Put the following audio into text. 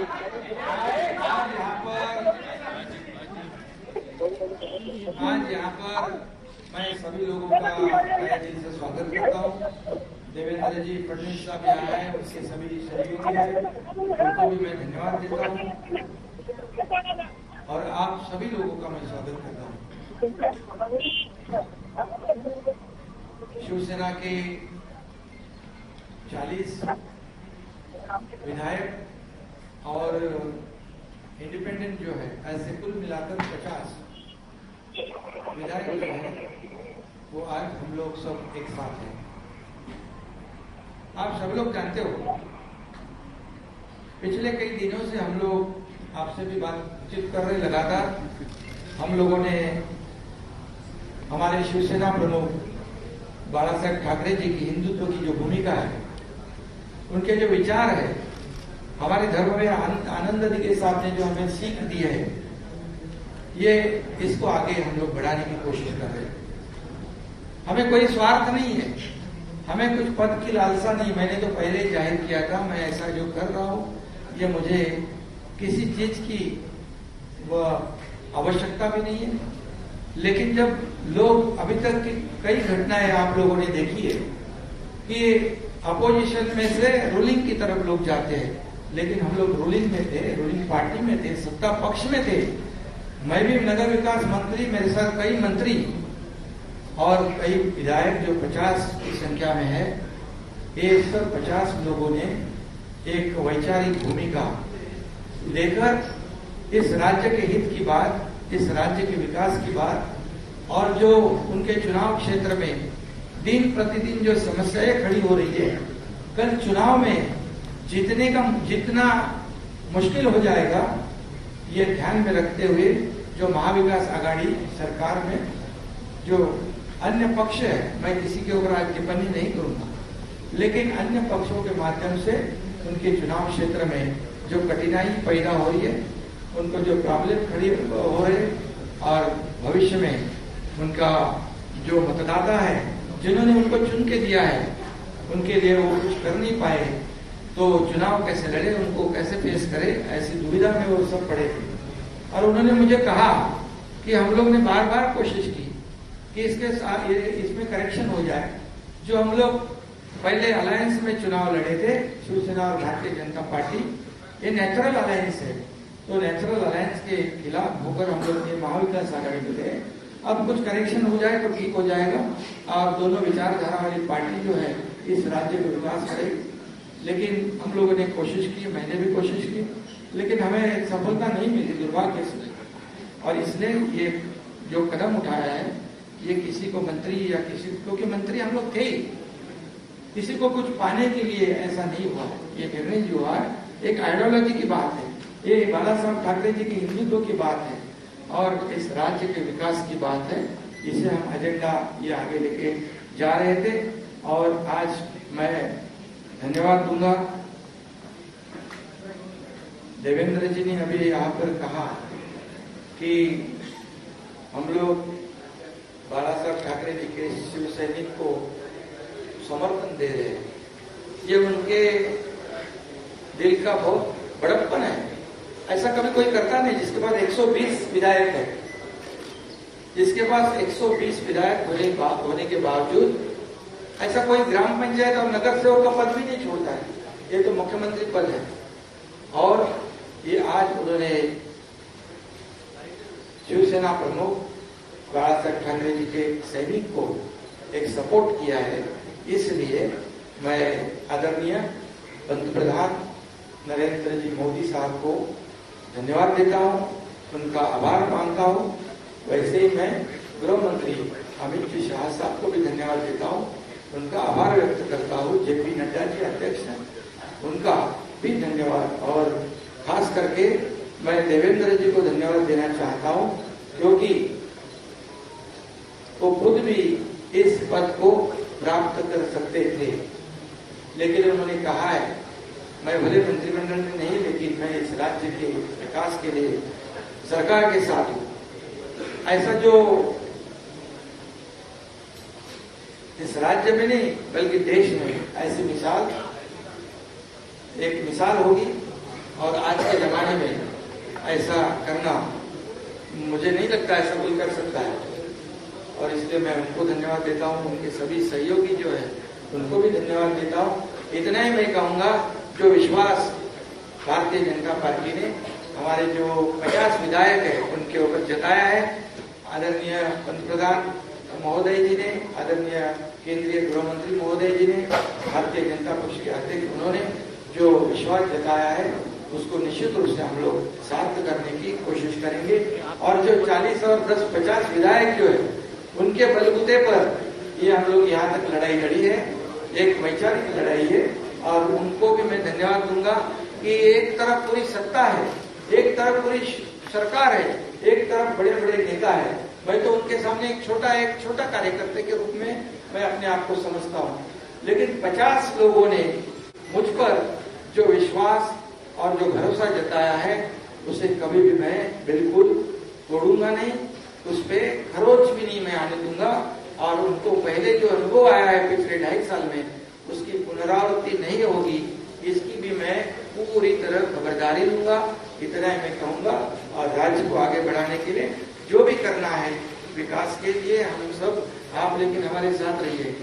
आज यहाँ पर मैं सभी लोगों का तहे दिल से स्वागत करता हूँ। देवेंद्र जी फडणवीस साहब यहाँ आए, उसके सभी सहयोगी हैं, उनको भी मैं धन्यवाद देता हूँ और आप सभी लोगों का मैं स्वागत करता हूँ। शिवसेना के 40 विधायक और इंडिपेंडेंट जो है, ऐसे कुल मिलाकर 50 विधायक जो है वो आज हम लोग सब एक साथ हैं। आप सब लोग जानते हो, पिछले कई दिनों से हम लोग आपसे भी बातचीत कर रहे लगातार। हम लोगों ने हमारे शिवसेना प्रमुख बाला साहेब ठाकरे जी की हिंदुत्व की जो भूमिका है, उनके जो विचार है, हमारे धर्म में आनंद के साथ ने जो हमें सीख दी है, ये इसको आगे हम लोग बढ़ाने की कोशिश कर रहे हैं। हमें कोई स्वार्थ नहीं है, हमें कुछ पद की लालसा नहीं। मैंने तो पहले ही जाहिर किया था, मैं ऐसा जो कर रहा हूँ ये मुझे किसी चीज की आवश्यकता भी नहीं है। लेकिन जब लोग अभी तक की कई घटनाएं आप लोगों ने देखी है कि अपोजिशन में से रूलिंग की तरफ लोग जाते हैं, लेकिन हम लोग रूलिंग में थे, रूलिंग पार्टी में थे, सत्ता पक्ष में थे। मैं भी नगर विकास मंत्री, मेरे साथ कई मंत्री और कई विधायक जो 50 की संख्या में है, ये सब 50 लोगों ने एक वैचारिक भूमिका लेकर इस राज्य के हित की बात, इस राज्य के विकास की बात और जो उनके चुनाव क्षेत्र में दिन प्रतिदिन जो समस्याएं खड़ी हो रही है, कल चुनाव में जीतने का जितना मुश्किल हो जाएगा, ये ध्यान में रखते हुए जो महाविकास आघाड़ी सरकार में जो अन्य पक्ष है, मैं किसी के ऊपर आज टिप्पणी नहीं करूंगा, लेकिन अन्य पक्षों के माध्यम से उनके चुनाव क्षेत्र में जो कठिनाई पैदा हो रही है, उनको जो प्रॉब्लम खड़ी हो रहे और भविष्य में उनका जो मतदाता है, जिन्होंने उनको चुन के दिया है, उनके लिए वो कुछ कर नहीं पाए, तो चुनाव कैसे लड़े, उनको कैसे फेस करे, ऐसी दुविधा में वो सब पड़े थे। और उन्होंने मुझे कहा कि हम लोग ने बार बार कोशिश की कि इसके साथ इसमें करेक्शन हो जाए। जो हम लोग पहले अलायंस में चुनाव लड़े थे, शिवसेना और भारतीय जनता पार्टी, ये नेचुरल अलायंस है, तो नेचुरल अलायंस के खिलाफ होकर हम लोग ने महाविकास आघाड़ी में थे। अब कुछ करेक्शन हो जाए तो ठीक हो जाएगा और दोनों विचारधारा वाली पार्टी जो है इस राज्य का विकास करेगी। लेकिन हम लोगों ने कोशिश की, मैंने भी कोशिश की, लेकिन हमें सफलता नहीं मिली, दुर्भाग्य से। और इसने ये जो कदम उठाया है, ये किसी को मंत्री या किसी, क्योंकि मंत्री हम लोग थे ही, किसी को कुछ पाने के लिए ऐसा नहीं हुआ। ये निर्णय जो हुआ है एक आइडियोलॉजी की बात है, ये बाला साहब ठाकरे जी की हिंदुत्व की बात है और इस राज्य के विकास की बात है। इसे हम एजेंडा ये आगे लेके जा रहे थे और आज मैं धन्यवाद दूंगा। देवेंद्र जी ने अभी यहाँ पर कहा कि हम लोग बाला साहब ठाकरे जी के शिव सैनिक को समर्थन दे रहे हैं। ये उनके दिल का बहुत बड़प्पन है। ऐसा कभी कोई करता नहीं जिसके पास 120 विधायक है, जिसके पास 120 विधायक होने के बावजूद ऐसा कोई ग्राम पंचायत और नगर सेवक का पद भी नहीं छोड़ता है। ये तो मुख्यमंत्री पद है और ये आज उन्होंने शिवसेना प्रमुख बाला साहेब ठाकरे जी के सैनिक को एक सपोर्ट किया है। इसलिए मैं आदरणीय पंतप्रधान नरेंद्र जी मोदी साहब को धन्यवाद देता हूं, उनका आभार मानता हूं। वैसे ही मैं गृह मंत्री अमित जी शाह साहब को भी धन्यवाद देता हूं, उनका आभार व्यक्त करता हूं। जेपी नड्डा जी अध्यक्ष हैं, उनका भी धन्यवाद। और खास करके मैं देवेंद्र जी को धन्यवाद देना चाहता हूं, क्योंकि वो खुद भी इस पद को प्राप्त कर सकते थे, लेकिन उन्होंने कहा है मैं भले मंत्रिमंडल में नहीं, लेकिन मैं इस राज्य के विकास के लिए सरकार के साथ हूं। ऐसा जो इस राज्य में नहीं बल्कि देश में ऐसी मिसाल, एक मिसाल होगी और आज के जमाने में ऐसा करना मुझे नहीं लगता ऐसा कोई कर सकता है, और इसलिए मैं उनको धन्यवाद देता हूँ। उनके सभी सहयोगी जो है उनको भी धन्यवाद देता हूँ। इतना ही मैं कहूँगा, जो विश्वास भारतीय जनता पार्टी ने हमारे जो 50 विधायक है उनके ऊपर जताया है, आदरणीय पंतप्रधान महोदय जी ने, आदरणीय केंद्रीय गृह मंत्री महोदय जी ने, भारतीय जनता पक्ष के अध्यक्ष उन्होंने जो विश्वास जताया है उसको निश्चित रूप से हम लोग सार्थ करने की कोशिश करेंगे। और जो 40 और 10-50 विधायक जो है उनके बलबूते पर ये हम लोग यहाँ तक लड़ाई लड़ी है, एक वैचारिक लड़ाई है, और उनको भी मैं धन्यवाद दूंगा कि एक तरफ पूरी सत्ता है, एक तरफ पूरी सरकार है, एक तरफ बड़े बड़े नेता है। मैं तो उनके सामने एक छोटा कार्यकर्ता के रूप में मैं अपने आप को समझता हूँ, लेकिन 50 लोगों ने मुझ पर जो विश्वास और जो भरोसा जताया है उसे कभी भी मैं बिल्कुल तोड़ूंगा नहीं, उस पर खरोच भी नहीं मैं आने दूंगा। और उनको पहले जो अनुभव आया है पिछले 2.5 साल में उसकी पुनरावृत्ति नहीं होगी, इसकी भी मैं पूरी तरह खबरदारी लूंगा। इतना ही मैं कहूंगा, और राज्य को आगे बढ़ाने के लिए जो भी करना है विकास के लिए हम सब, आप लेकिन हमारे साथ रहिए।